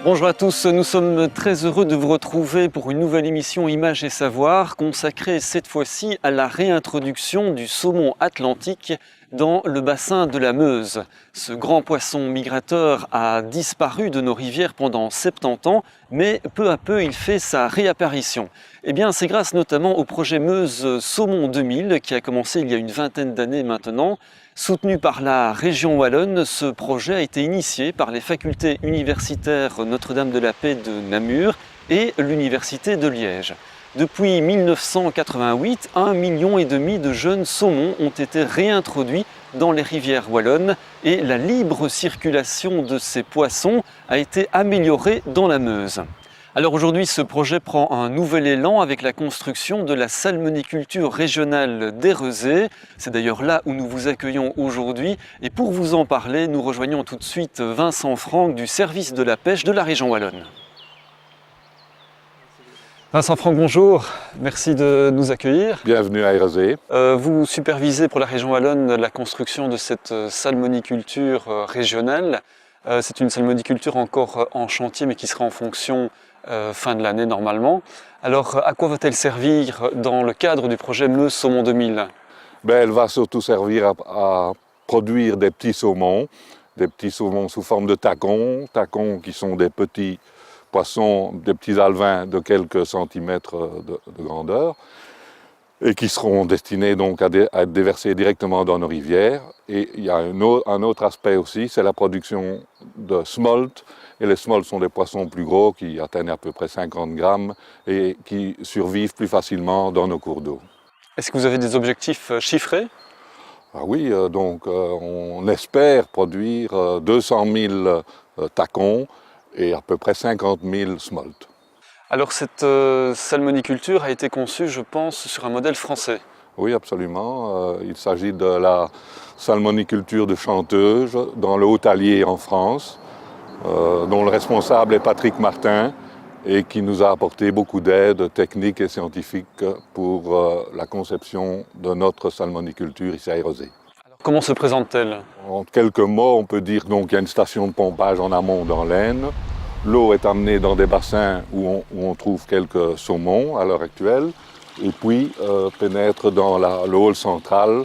Bonjour à tous, nous sommes très heureux de vous retrouver pour une nouvelle émission Images et Savoirs consacrée cette fois-ci à la réintroduction du saumon atlantique dans le bassin de la Meuse. Ce grand poisson migrateur a disparu de nos rivières pendant 70 ans, mais peu à peu il fait sa réapparition. Eh bien, c'est grâce notamment au projet Meuse Saumon 2000 qui a commencé il y a une vingtaine d'années maintenant. Soutenu par la région wallonne, ce projet a été initié par les facultés universitaires Notre-Dame-de-la-Paix de Namur et l'Université de Liège. Depuis 1988, 1,5 million de jeunes saumons ont été réintroduits dans les rivières wallonnes et la libre circulation de ces poissons a été améliorée dans la Meuse. Alors aujourd'hui, ce projet prend un nouvel élan avec la construction de la salmoniculture régionale d'Érezée. C'est d'ailleurs là où nous vous accueillons aujourd'hui. Et pour vous en parler, nous rejoignons tout de suite Vincent Franck du service de la pêche de la région wallonne. Vincent Franck, bonjour. Merci de nous accueillir. Bienvenue à Érezée. Vous supervisez pour la région wallonne la construction de cette salmoniculture régionale. C'est une salmoniculture encore en chantier mais qui sera en fonction fin de l'année normalement. Alors à quoi va-t-elle servir dans le cadre du projet Meuse Saumon 2000 ? Elle va surtout servir à produire des petits saumons sous forme de tacons qui sont des petits poissons, des petits alevins de quelques centimètres de grandeur et qui seront destinés donc à être déversés directement dans nos rivières. Et il y a un autre aspect aussi, c'est la production de smolt. Et les smolts sont des poissons plus gros qui atteignent à peu près 50 grammes et qui survivent plus facilement dans nos cours d'eau. Est-ce que vous avez des objectifs chiffrés ? Ah oui, on espère produire 200 000 tacons et à peu près 50 000 smolts. Alors cette salmoniculture a été conçue, je pense, sur un modèle français. Oui, absolument. Il s'agit de la salmoniculture de Chanteuge dans le Haut-Allier en France, dont le responsable est Patrick Martin et qui nous a apporté beaucoup d'aide technique et scientifique pour la conception de notre salmoniculture ici à Érezée. Alors, comment se présente-t-elle ? En quelques mots, on peut dire qu'il y a une station de pompage en amont dans l'Aisne. L'eau est amenée dans des bassins où on trouve quelques saumons à l'heure actuelle et puis pénètre dans le hall central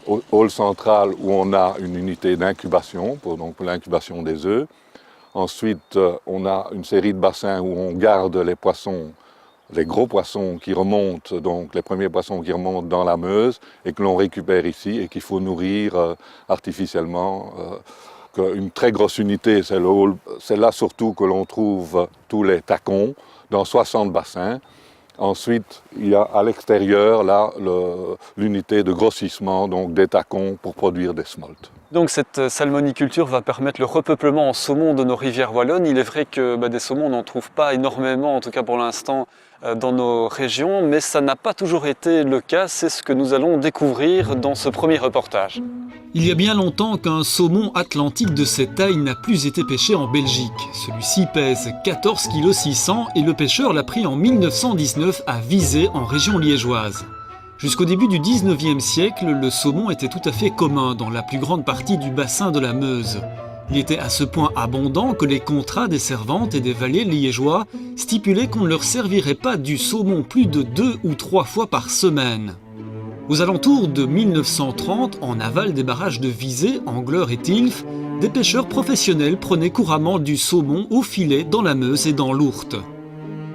où on a une unité d'incubation pour l'incubation des œufs. Ensuite, on a une série de bassins où on garde les poissons, les gros poissons qui remontent, donc les premiers poissons qui remontent dans la Meuse et que l'on récupère ici et qu'il faut nourrir artificiellement. Une très grosse unité, c'est là surtout que l'on trouve tous les tacons dans 60 bassins. Ensuite, il y a à l'extérieur l'unité de grossissement donc des tacons pour produire des smolts. Donc cette salmoniculture va permettre le repeuplement en saumon de nos rivières wallonnes. Il est vrai que des saumons on n'en trouve pas énormément, en tout cas pour l'instant, dans nos régions, mais ça n'a pas toujours été le cas. C'est ce que nous allons découvrir dans ce premier reportage. Il y a bien longtemps qu'un saumon atlantique de cette taille n'a plus été pêché en Belgique. Celui-ci pèse 14,6 kg et le pêcheur l'a pris en 1919 à Visé, en région liégeoise. Jusqu'au début du 19e siècle, le saumon était tout à fait commun dans la plus grande partie du bassin de la Meuse. Il était à ce point abondant que les contrats des servantes et des valets liégeois stipulaient qu'on ne leur servirait pas du saumon plus de 2 ou 3 fois par semaine. Aux alentours de 1930, en aval des barrages de Visé, Angleur et Tilf, des pêcheurs professionnels prenaient couramment du saumon au filet dans la Meuse et dans l'Ourthe.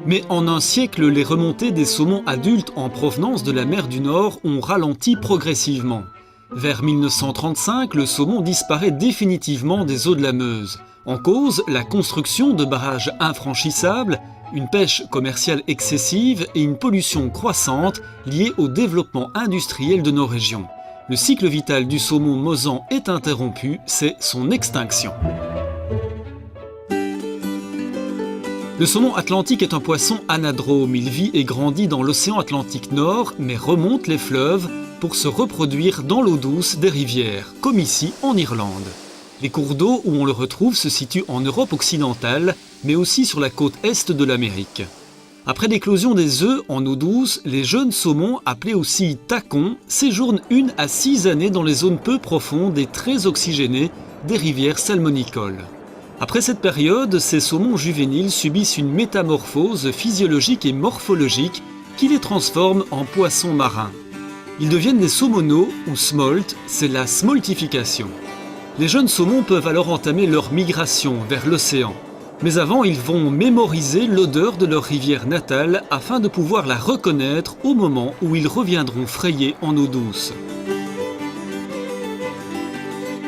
Mais en un siècle, les remontées des saumons adultes en provenance de la mer du Nord ont ralenti progressivement. Vers 1935, le saumon disparaît définitivement des eaux de la Meuse. En cause, la construction de barrages infranchissables, une pêche commerciale excessive et une pollution croissante liée au développement industriel de nos régions. Le cycle vital du saumon mozan est interrompu, c'est son extinction. Le saumon atlantique est un poisson anadrome. Il vit et grandit dans l'océan Atlantique Nord, mais remonte les fleuves pour se reproduire dans l'eau douce des rivières, comme ici en Irlande. Les cours d'eau où on le retrouve se situent en Europe occidentale, mais aussi sur la côte est de l'Amérique. Après l'éclosion des œufs en eau douce, les jeunes saumons, appelés aussi tacons, séjournent 1 à 6 années dans les zones peu profondes et très oxygénées des rivières salmonicoles. Après cette période, ces saumons juvéniles subissent une métamorphose physiologique et morphologique qui les transforme en poissons marins. Ils deviennent des saumonaux ou smolt, c'est la smoltification. Les jeunes saumons peuvent alors entamer leur migration vers l'océan. Mais avant, ils vont mémoriser l'odeur de leur rivière natale afin de pouvoir la reconnaître au moment où ils reviendront frayer en eau douce.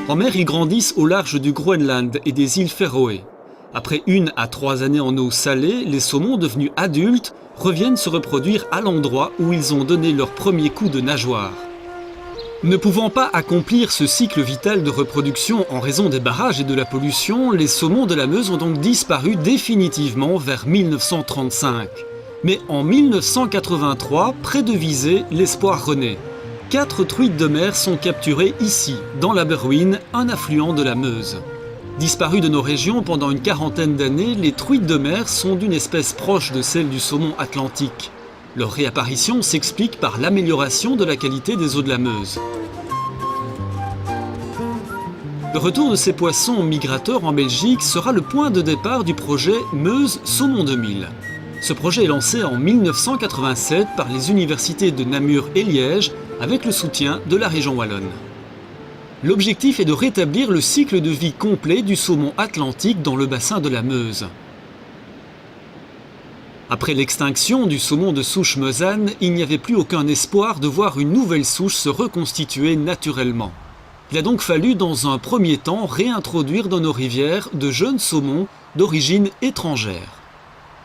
En mer, ils grandissent au large du Groenland et des îles Féroé. Après 1 à 3 années en eau salée, les saumons devenus adultes reviennent se reproduire à l'endroit où ils ont donné leur premier coup de nageoire. Ne pouvant pas accomplir ce cycle vital de reproduction en raison des barrages et de la pollution, les saumons de la Meuse ont donc disparu définitivement vers 1935. Mais en 1983, près de Visé, l'espoir renaît. 4 truites de mer sont capturées ici, dans la Berwyn, un affluent de la Meuse. Disparues de nos régions pendant une quarantaine d'années, les truites de mer sont d'une espèce proche de celle du saumon atlantique. Leur réapparition s'explique par l'amélioration de la qualité des eaux de la Meuse. Le retour de ces poissons migrateurs en Belgique sera le point de départ du projet Meuse Saumon 2000. Ce projet est lancé en 1987 par les universités de Namur et Liège avec le soutien de la région wallonne. L'objectif est de rétablir le cycle de vie complet du saumon atlantique dans le bassin de la Meuse. Après l'extinction du saumon de souche meusane, il n'y avait plus aucun espoir de voir une nouvelle souche se reconstituer naturellement. Il a donc fallu dans un premier temps réintroduire dans nos rivières de jeunes saumons d'origine étrangère.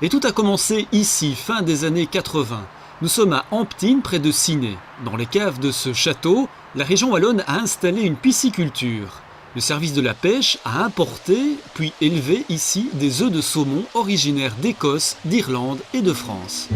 Et tout a commencé ici, fin des années 80. Nous sommes à Amptine, près de Ciney. Dans les caves de ce château, la région wallonne a installé une pisciculture. Le service de la pêche a importé, puis élevé ici des œufs de saumon originaires d'Écosse, d'Irlande et de France.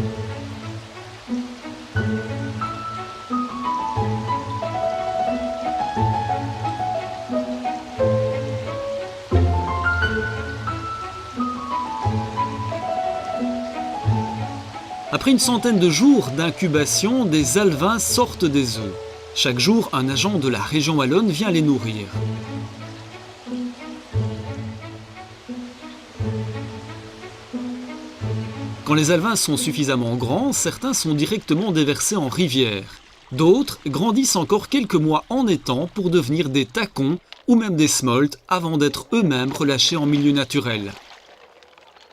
Après une centaine de jours d'incubation, des alevins sortent des œufs. Chaque jour, un agent de la région wallonne vient les nourrir. Quand les alevins sont suffisamment grands, certains sont directement déversés en rivière. D'autres grandissent encore quelques mois en étang pour devenir des tacons ou même des smolts avant d'être eux-mêmes relâchés en milieu naturel.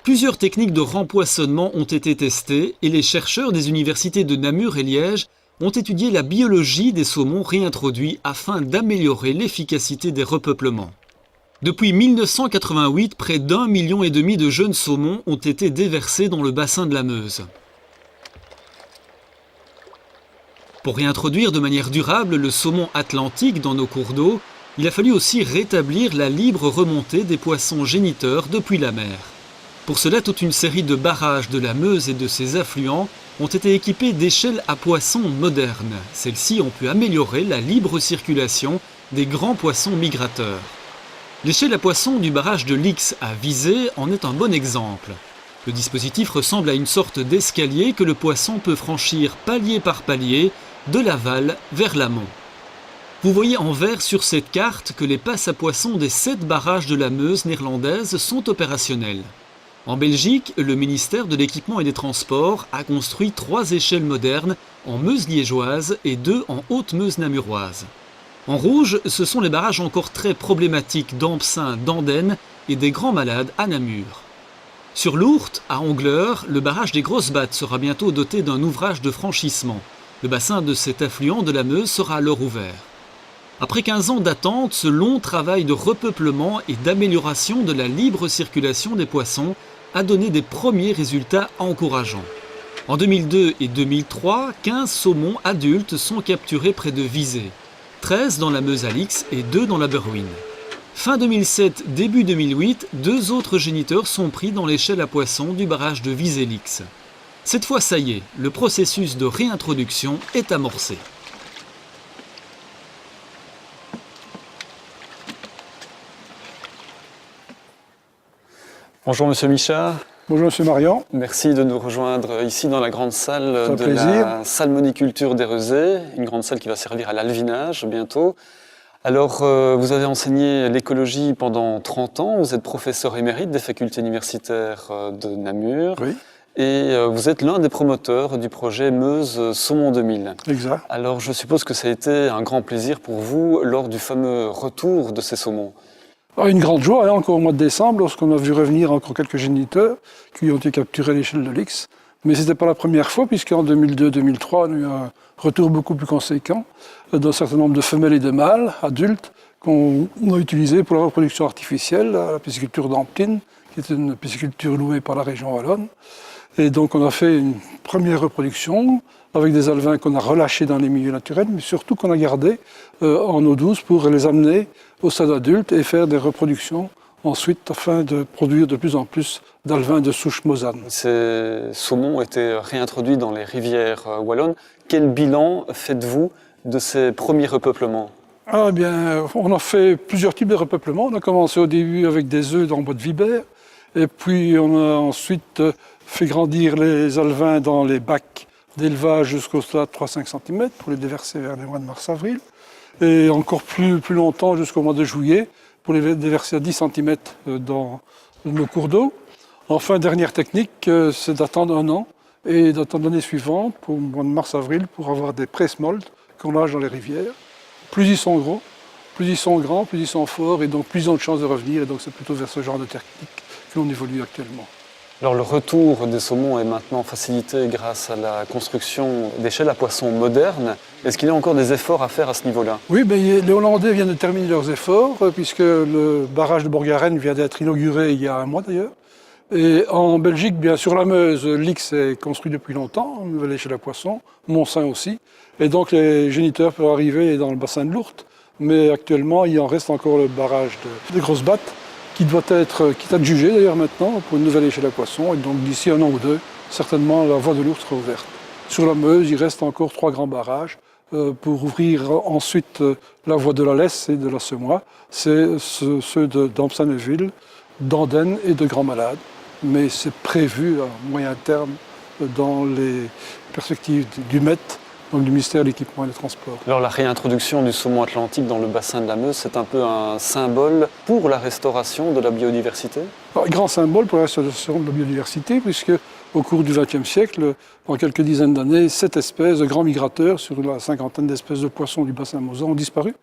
Plusieurs techniques de rempoissonnement ont été testées et les chercheurs des universités de Namur et Liège ont étudié la biologie des saumons réintroduits afin d'améliorer l'efficacité des repeuplements. Depuis 1988, près d'1,5 million de jeunes saumons ont été déversés dans le bassin de la Meuse. Pour réintroduire de manière durable le saumon atlantique dans nos cours d'eau, il a fallu aussi rétablir la libre remontée des poissons géniteurs depuis la mer. Pour cela, toute une série de barrages de la Meuse et de ses affluents ont été équipés d'échelles à poissons modernes. Celles-ci ont pu améliorer la libre circulation des grands poissons migrateurs. L'échelle à poissons du barrage de Lix à Visé en est un bon exemple. Le dispositif ressemble à une sorte d'escalier que le poisson peut franchir palier par palier, de l'aval vers l'amont. Vous voyez en vert sur cette carte que les passes à poissons des 7 barrages de la Meuse néerlandaise sont opérationnels. En Belgique, le ministère de l'Équipement et des Transports a construit 3 échelles modernes en Meuse liégeoise et 2 en Haute-Meuse namuroise. En rouge, ce sont les barrages encore très problématiques d'Ampsin, d'Andenne et des Grands Malades à Namur. Sur l'Ourthe, à Hongleur, le barrage des Grosses Battes sera bientôt doté d'un ouvrage de franchissement. Le bassin de cet affluent de la Meuse sera alors ouvert. Après 15 ans d'attente, ce long travail de repeuplement et d'amélioration de la libre circulation des poissons a donné des premiers résultats encourageants. En 2002 et 2003, 15 saumons adultes sont capturés près de Visé, 13 dans la Meuse à Lix et 2 dans la Berwyn. Fin 2007, début 2008, 2 autres géniteurs sont pris dans l'échelle à poissons du barrage de Visé-Lix. Cette fois, ça y est, le processus de réintroduction est amorcé. Bonjour Monsieur Michard. Bonjour Monsieur Marian. Merci de nous rejoindre ici dans la grande salle de plaisir. la salmoniculture d'Érezé, une grande salle qui va servir à l'alvinage bientôt. Alors, vous avez enseigné l'écologie pendant 30 ans, vous êtes professeur émérite des facultés universitaires de Namur. Oui. Et vous êtes l'un des promoteurs du projet Meuse Saumon 2000. Exact. Alors, je suppose que ça a été un grand plaisir pour vous lors du fameux retour de ces saumons. Une grande joie, encore au mois de décembre, lorsqu'on a vu revenir encore quelques géniteurs qui ont été capturés à l'échelle de l'Ix. Mais ce n'était pas la première fois, puisqu'en 2002-2003, on a eu un retour beaucoup plus conséquent d'un certain nombre de femelles et de mâles adultes qu'on a utilisés pour la reproduction artificielle, la pisciculture d'Amptine, qui est une pisciculture louée par la région wallonne. Et donc on a fait une première reproduction avec des alevins qu'on a relâchés dans les milieux naturels, mais surtout qu'on a gardés en eau douce pour les amener au stade adulte et faire des reproductions ensuite afin de produire de plus en plus d'alevins de souche mosane. Ces saumons ont été réintroduits dans les rivières wallonnes. Quel bilan faites-vous de ces premiers repeuplements ? Ah bien, on a fait plusieurs types de repeuplements. On a commencé au début avec des œufs dans le bois de Vibert, et puis on a ensuite fait grandir les alevins dans les bacs d'élevage jusqu'au stade 3-5 cm pour les déverser vers les mois de mars-avril, et encore plus longtemps jusqu'au mois de juillet pour les déverser à 10 cm dans nos cours d'eau. Enfin, dernière technique, c'est d'attendre 1 an et d'attendre l'année suivante, pour le mois de mars-avril, pour avoir des pré-smolts qu'on lâche dans les rivières. Plus ils sont gros, plus ils sont grands, plus ils sont forts, et donc plus ils ont de chances de revenir, et donc c'est plutôt vers ce genre de technique que l'on évolue actuellement. Alors le retour des saumons est maintenant facilité grâce à la construction d'échelles à poissons modernes. Est-ce qu'il y a encore des efforts à faire à ce niveau-là ? Oui, mais les Hollandais viennent de terminer leurs efforts, puisque le barrage de Borgaren vient d'être inauguré il y a 1 mois d'ailleurs. Et en Belgique, bien sûr, la Meuse, l'Ix est construit depuis longtemps, une nouvelle échelle à poissons, Montsaint aussi. Et donc les géniteurs peuvent arriver dans le bassin de l'Ourthe, mais actuellement il en reste encore le barrage de Grosse-Batte, qui doit être jugé d'ailleurs maintenant pour une nouvelle échelle à poissons. Et donc d'ici 1 an ou 2, certainement la voie de l'Ourthe sera ouverte. Sur la Meuse, il reste encore 3 grands barrages pour ouvrir ensuite la voie de la Lesse et de la Semois. C'est ceux d'Ampsaneville, d'Andenne et de Grand Malade. Mais c'est prévu à moyen terme dans les perspectives du MET, donc du ministère de l'Équipement et des Transports. Alors la réintroduction du saumon atlantique dans le bassin de la Meuse, c'est un peu un symbole pour la restauration de la biodiversité ? Alors, grand symbole pour la restauration de la biodiversité, puisque au cours du XXe siècle, en quelques dizaines d'années, 7 espèces de grands migrateurs sur la 50aine d'espèces de poissons du bassin mosan ont disparu.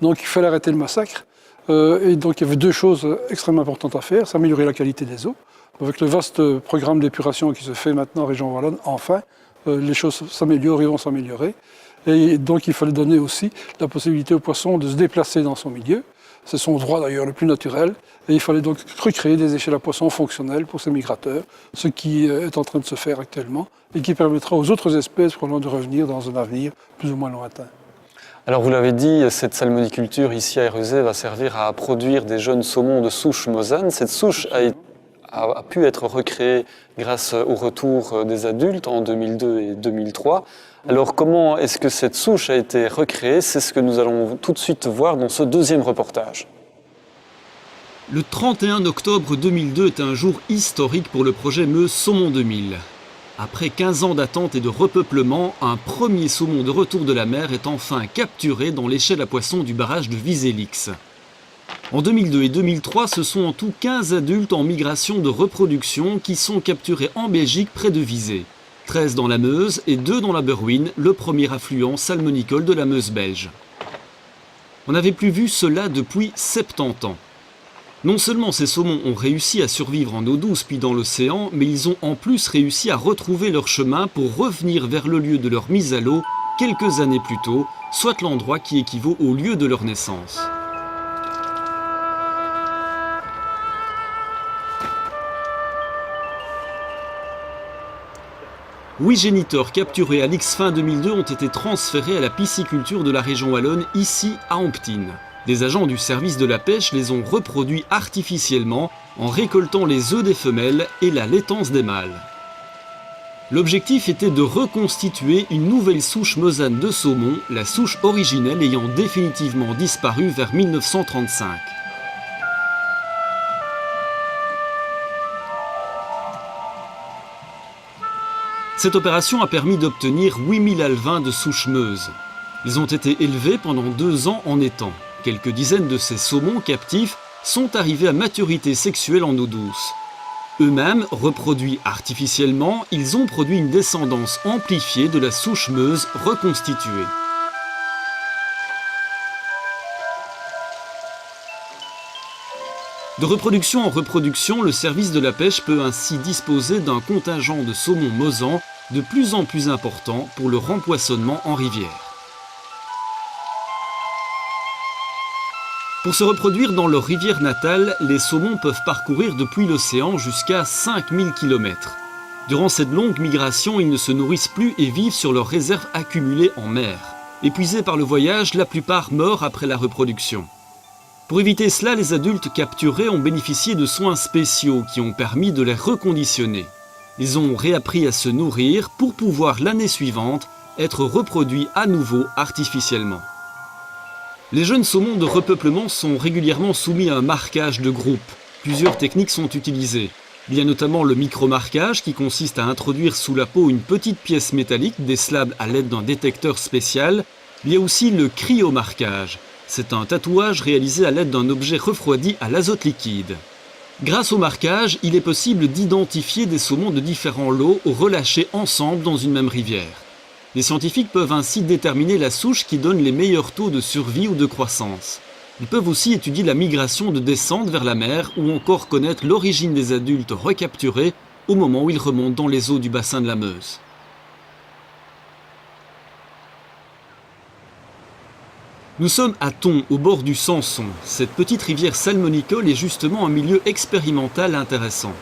Donc il fallait arrêter le massacre. Et donc il y avait 2 choses extrêmement importantes à faire, c'est améliorer la qualité des eaux. Avec le vaste programme d'épuration qui se fait maintenant en région wallonne, enfin, les choses s'améliorent et vont s'améliorer. Et donc il fallait donner aussi la possibilité au poisson de se déplacer dans son milieu. C'est son droit d'ailleurs le plus naturel. Et il fallait donc recréer des échelles à poissons fonctionnelles pour ces migrateurs, ce qui est en train de se faire actuellement et qui permettra aux autres espèces probablement de revenir dans un avenir plus ou moins lointain. Alors vous l'avez dit, cette salmoniculture ici à Érezé va servir à produire des jeunes saumons de souche mosane. Cette souche a pu être recréée grâce au retour des adultes en 2002 et 2003. Alors comment est-ce que cette souche a été recréée ? C'est ce que nous allons tout de suite voir dans ce 2e reportage. Le 31 octobre 2002 est un jour historique pour le projet Meuse Saumon 2000. Après 15 ans d'attente et de repeuplement, un premier saumon de retour de la mer est enfin capturé dans l'échelle à poissons du barrage de Visélix. En 2002 et 2003, ce sont en tout 15 adultes en migration de reproduction qui sont capturés en Belgique près de Visé. 13 dans la Meuse et 2 dans la Berwyn, le premier affluent salmonicole de la Meuse belge. On n'avait plus vu cela depuis 70 ans. Non seulement ces saumons ont réussi à survivre en eau douce puis dans l'océan, mais ils ont en plus réussi à retrouver leur chemin pour revenir vers le lieu de leur mise à l'eau quelques années plus tôt, soit l'endroit qui équivaut au lieu de leur naissance. Huit géniteurs capturés à l'X fin 2002 ont été transférés à la pisciculture de la région wallonne, ici à Amptine. Des agents du service de la pêche les ont reproduits artificiellement en récoltant les œufs des femelles et la laitance des mâles. L'objectif était de reconstituer une nouvelle souche mosane de saumon, la souche originelle ayant définitivement disparu vers 1935. Cette opération a permis d'obtenir 8000 alevins de souche Meuse. Ils ont été élevés pendant 2 ans en étang. Quelques dizaines de ces saumons captifs sont arrivés à maturité sexuelle en eau douce. Eux-mêmes, reproduits artificiellement, ils ont produit une descendance amplifiée de la souche Meuse reconstituée. De reproduction en reproduction, le service de la pêche peut ainsi disposer d'un contingent de saumons mosans de plus en plus important pour le rempoissonnement en rivière. Pour se reproduire dans leur rivière natale, les saumons peuvent parcourir depuis l'océan jusqu'à 5000 km. Durant cette longue migration, ils ne se nourrissent plus et vivent sur leurs réserves accumulées en mer. Épuisés par le voyage, la plupart meurent après la reproduction. Pour éviter cela, les adultes capturés ont bénéficié de soins spéciaux qui ont permis de les reconditionner. Ils ont réappris à se nourrir pour pouvoir l'année suivante être reproduits à nouveau artificiellement. Les jeunes saumons de repeuplement sont régulièrement soumis à un marquage de groupe. Plusieurs techniques sont utilisées. Il y a notamment le micro-marquage qui consiste à introduire sous la peau une petite pièce métallique décelable à l'aide d'un détecteur spécial. Il y a aussi le cryomarquage. C'est un tatouage réalisé à l'aide d'un objet refroidi à l'azote liquide. Grâce au marquage, il est possible d'identifier des saumons de différents lots relâchés ensemble dans une même rivière. Les scientifiques peuvent ainsi déterminer la souche qui donne les meilleurs taux de survie ou de croissance. Ils peuvent aussi étudier la migration de descente vers la mer ou encore connaître l'origine des adultes recapturés au moment où ils remontent dans les eaux du bassin de la Meuse. Nous sommes à Thon, au bord du Sanson. Cette petite rivière salmonicole est justement un milieu expérimental intéressant.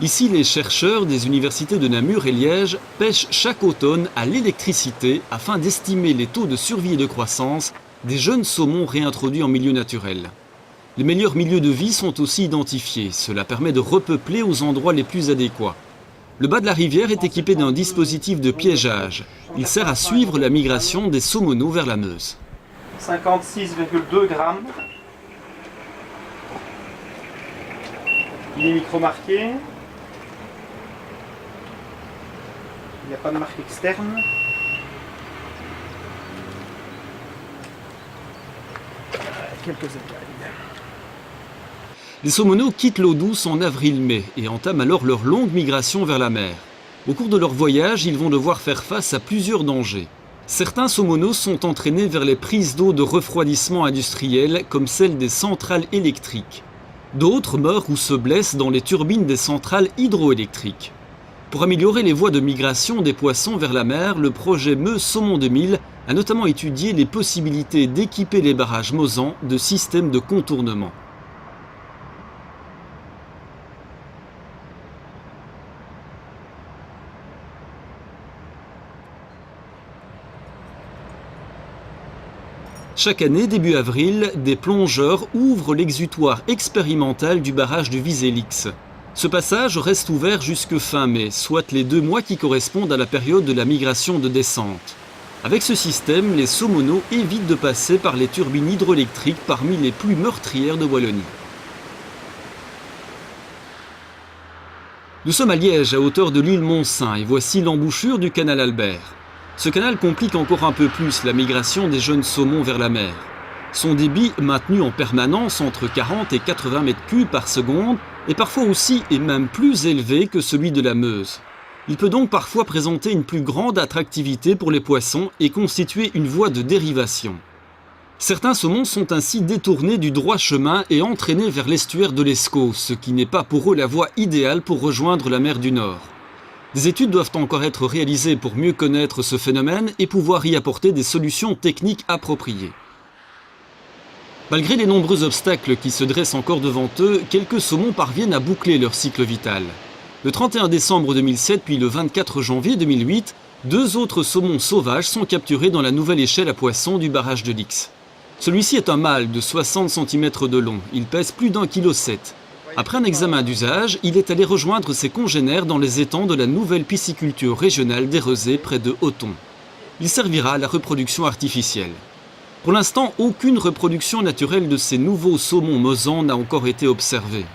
Ici, les chercheurs des universités de Namur et Liège pêchent chaque automne à l'électricité afin d'estimer les taux de survie et de croissance des jeunes saumons réintroduits en milieu naturel. Les meilleurs milieux de vie sont aussi identifiés. Cela permet de repeupler aux endroits les plus adéquats. Le bas de la rivière est équipé d'un dispositif de piégeage. Il sert à suivre la migration des saumonaux vers la Meuse. 56,2 grammes. Il est micro-marqué. Il n'y a pas de marque externe. Quelques écailles. Les saumonaux quittent l'eau douce en avril-mai et entament alors leur longue migration vers la mer. Au cours de leur voyage, ils vont devoir faire face à plusieurs dangers. Certains saumonaux sont entraînés vers les prises d'eau de refroidissement industriel comme celles des centrales électriques. D'autres meurent ou se blessent dans les turbines des centrales hydroélectriques. Pour améliorer les voies de migration des poissons vers la mer, le projet Meuse Saumon 2000 a notamment étudié les possibilités d'équiper les barrages mosans de systèmes de contournement. Chaque année, début avril, des plongeurs ouvrent l'exutoire expérimental du barrage de Vizelix. Ce passage reste ouvert jusque fin mai, soit les 2 mois qui correspondent à la période de la migration de descente. Avec ce système, les saumonaux évitent de passer par les turbines hydroélectriques parmi les plus meurtrières de Wallonie. Nous sommes à Liège, à hauteur de l'île Mont-Saint, et voici l'embouchure du canal Albert. Ce canal complique encore un peu plus la migration des jeunes saumons vers la mer. Son débit, maintenu en permanence entre 40 et 80 mètres cubes par seconde, est parfois aussi et même plus élevé que celui de la Meuse. Il peut donc parfois présenter une plus grande attractivité pour les poissons et constituer une voie de dérivation. Certains saumons sont ainsi détournés du droit chemin et entraînés vers l'estuaire de l'Escaut, ce qui n'est pas pour eux la voie idéale pour rejoindre la mer du Nord. Des études doivent encore être réalisées pour mieux connaître ce phénomène et pouvoir y apporter des solutions techniques appropriées. Malgré les nombreux obstacles qui se dressent encore devant eux, quelques saumons parviennent à boucler leur cycle vital. Le 31 décembre 2007 puis le 24 janvier 2008, 2 autres saumons sauvages sont capturés dans la nouvelle échelle à poissons du barrage de Lix. Celui-ci est un mâle de 60 cm de long, il pèse plus d'1,7 kg. Après un examen d'usage, il est allé rejoindre ses congénères dans les étangs de la nouvelle pisciculture régionale d'Érezé près de Othon. Il servira à la reproduction artificielle. Pour l'instant, aucune reproduction naturelle de ces nouveaux saumons mosans n'a encore été observée.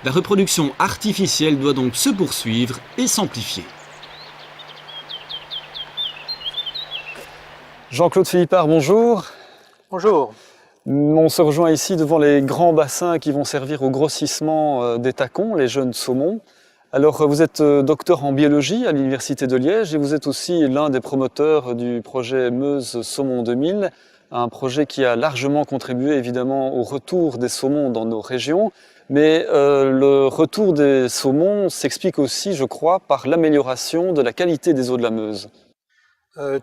La reproduction artificielle doit donc se poursuivre et s'amplifier. Jean-Claude Philippard, bonjour. Bonjour. On se rejoint ici devant les grands bassins qui vont servir au grossissement des tacons, les jeunes saumons. Alors, vous êtes docteur en biologie à l'Université de Liège et vous êtes aussi l'un des promoteurs du projet Meuse Saumon 2000, un projet qui a largement contribué évidemment au retour des saumons dans nos régions. Mais le retour des saumons s'explique aussi, je crois, par l'amélioration de la qualité des eaux de la Meuse.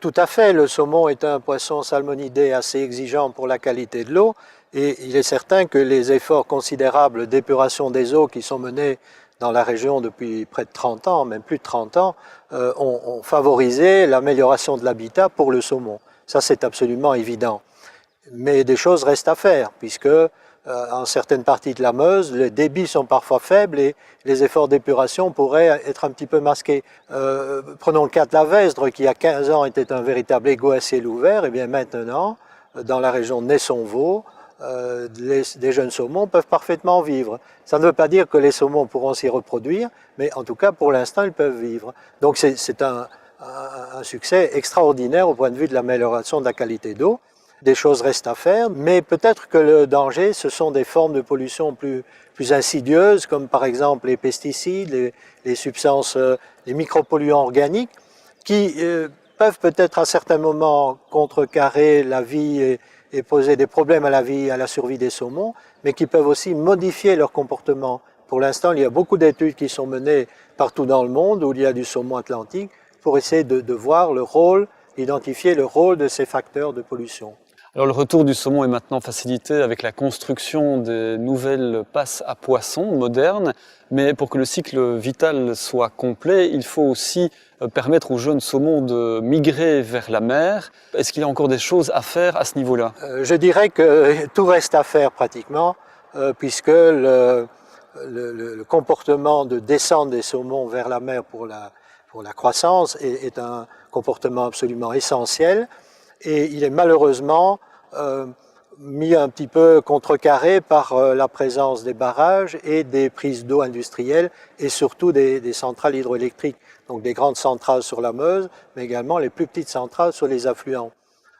Tout à fait, le saumon est un poisson salmonidé assez exigeant pour la qualité de l'eau et il est certain que les efforts considérables d'épuration des eaux qui sont menés dans la région depuis près de 30 ans, même plus de 30 ans, ont favorisé l'amélioration de l'habitat pour le saumon. Ça, c'est absolument évident. Mais des choses restent à faire puisque en certaines parties de la Meuse, les débits sont parfois faibles et les efforts d'épuration pourraient être un petit peu masqués. Prenons le cas de la Vesdre, qui il y a 15 ans était un véritable égout à ciel ouvert, et bien maintenant, dans la région de Nesson-Vaux, des jeunes saumons peuvent parfaitement vivre. Ça ne veut pas dire que les saumons pourront s'y reproduire, mais en tout cas, pour l'instant, ils peuvent vivre. Donc c'est un succès extraordinaire au point de vue de l'amélioration de la qualité d'eau. Des choses restent à faire, mais peut-être que le danger, ce sont des formes de pollution plus insidieuses, comme par exemple les pesticides, les substances, les micropolluants organiques, qui peuvent peut-être à certains moments contrecarrer la vie et poser des problèmes à la vie, à la survie des saumons, mais qui peuvent aussi modifier leur comportement. Pour l'instant, il y a beaucoup d'études qui sont menées partout dans le monde où il y a du saumon atlantique pour essayer de voir le rôle, identifier le rôle de ces facteurs de pollution. Alors le retour du saumon est maintenant facilité avec la construction des nouvelles passes à poissons modernes, mais pour que le cycle vital soit complet, il faut aussi permettre aux jeunes saumons de migrer vers la mer. Est-ce qu'il y a encore des choses à faire à ce niveau-là? Je dirais que tout reste à faire pratiquement, puisque le comportement de descente des saumons vers la mer pour la croissance est un comportement absolument essentiel. Et il est malheureusement mis un petit peu contrecarré par la présence des barrages et des prises d'eau industrielles et surtout des centrales hydroélectriques, donc des grandes centrales sur la Meuse, mais également les plus petites centrales sur les affluents.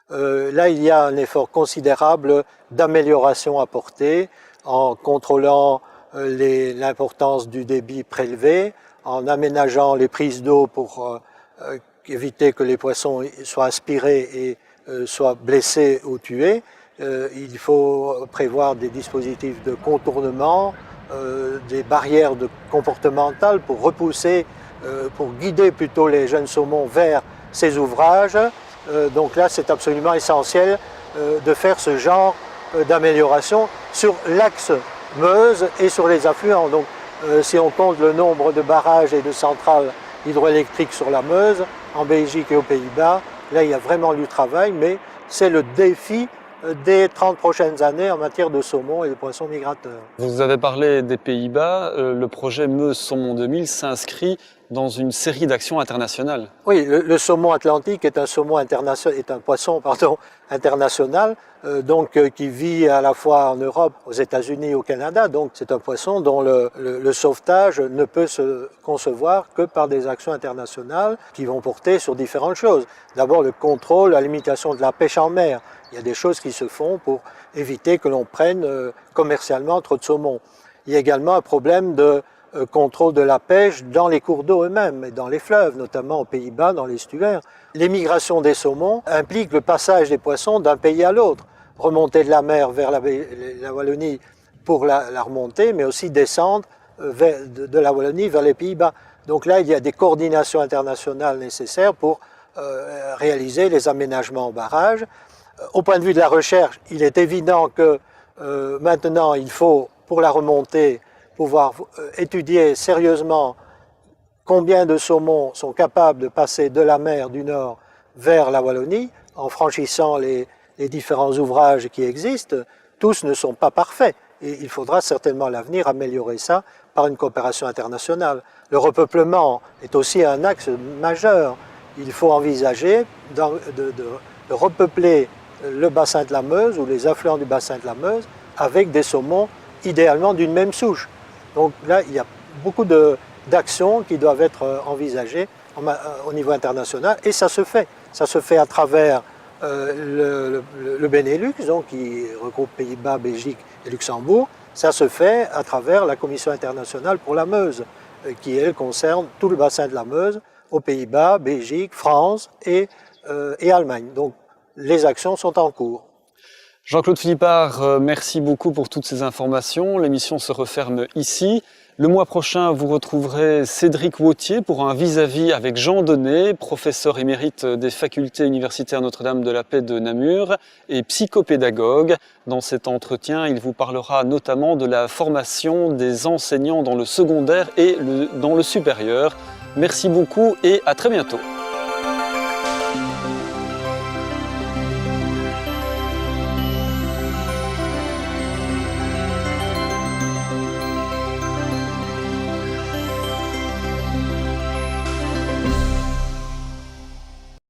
Là, il y a un effort considérable d'amélioration à porter en contrôlant l'importance du débit prélevé, en aménageant les prises d'eau pour éviter que les poissons soient aspirés et soient blessés ou tués. Il faut prévoir des dispositifs de contournement, des barrières comportementales pour repousser, pour guider plutôt les jeunes saumons vers ces ouvrages. Donc là, c'est absolument essentiel de faire ce genre d'amélioration sur l'axe Meuse et sur les affluents. Donc si on compte le nombre de barrages et de centrales hydroélectriques sur la Meuse, en Belgique et aux Pays-Bas, là, il y a vraiment du travail, mais c'est le défi des 30 prochaines années en matière de saumon et de poissons migrateurs. Vous avez parlé des Pays-Bas. Le projet Meuse Saumon 2000 s'inscrit dans une série d'actions internationales. Oui, le saumon atlantique est un poisson international, qui vit à la fois en Europe, aux États-Unis et au Canada. Donc c'est un poisson dont le sauvetage ne peut se concevoir que par des actions internationales qui vont porter sur différentes choses. D'abord le contrôle, la limitation de la pêche en mer. Il y a des choses qui se font pour éviter que l'on prenne commercialement trop de saumon. Il y a également un problème de contrôle de la pêche dans les cours d'eau eux-mêmes et dans les fleuves, notamment aux Pays-Bas, dans l'estuaire. L'émigration des saumons implique le passage des poissons d'un pays à l'autre, remonter de la mer vers la Wallonie pour la remontée, mais aussi descendre de la Wallonie vers les Pays-Bas. Donc là, il y a des coordinations internationales nécessaires pour réaliser les aménagements en barrage. Au point de vue de la recherche, il est évident que maintenant, il faut, pour la remontée, pouvoir étudier sérieusement combien de saumons sont capables de passer de la mer du Nord vers la Wallonie en franchissant les différents ouvrages qui existent. Tous ne sont pas parfaits et il faudra certainement à l'avenir améliorer ça par une coopération internationale. Le repeuplement est aussi un axe majeur. Il faut envisager de repeupler le bassin de la Meuse ou les affluents du bassin de la Meuse avec des saumons idéalement d'une même souche. Donc là, il y a beaucoup d'actions qui doivent être envisagées au niveau international et ça se fait. Ça se fait à travers le Benelux, donc qui regroupe Pays-Bas, Belgique et Luxembourg, ça se fait à travers la Commission internationale pour la Meuse, qui elle concerne tout le bassin de la Meuse, aux Pays-Bas, Belgique, France et Allemagne. Donc les actions sont en cours. Jean-Claude Philippard, merci beaucoup pour toutes ces informations. L'émission se referme ici. Le mois prochain, vous retrouverez Cédric Wautier pour un vis-à-vis avec Jean Donnet, professeur émérite des facultés universitaires Notre-Dame de la Paix de Namur et psychopédagogue. Dans cet entretien, il vous parlera notamment de la formation des enseignants dans le secondaire et dans le supérieur. Merci beaucoup et à très bientôt.